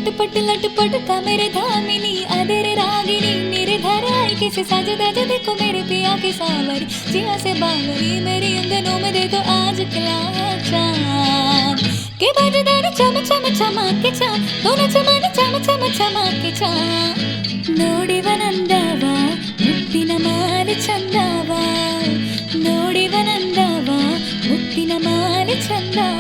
लटपट था मेरे धामिनी अधेरे रागिनी निर्धार आई कैसे साजे दाजे देखो मेरे पिया के सावरी जिया से बावरी मेरी अंगनों में दे दो आज खिला चांद के बाजदार चम चम चमके चांद दोनों चमन चम चम चमके चांद ನೋಡಿವನಂದವ ಮುತ್ತಿನ ಮಾಲೆ ಚಂದವ ನೋಡಿವನಂದವ ಮುತ್ತಿನ ಮಾಲೆ ಚಂದವ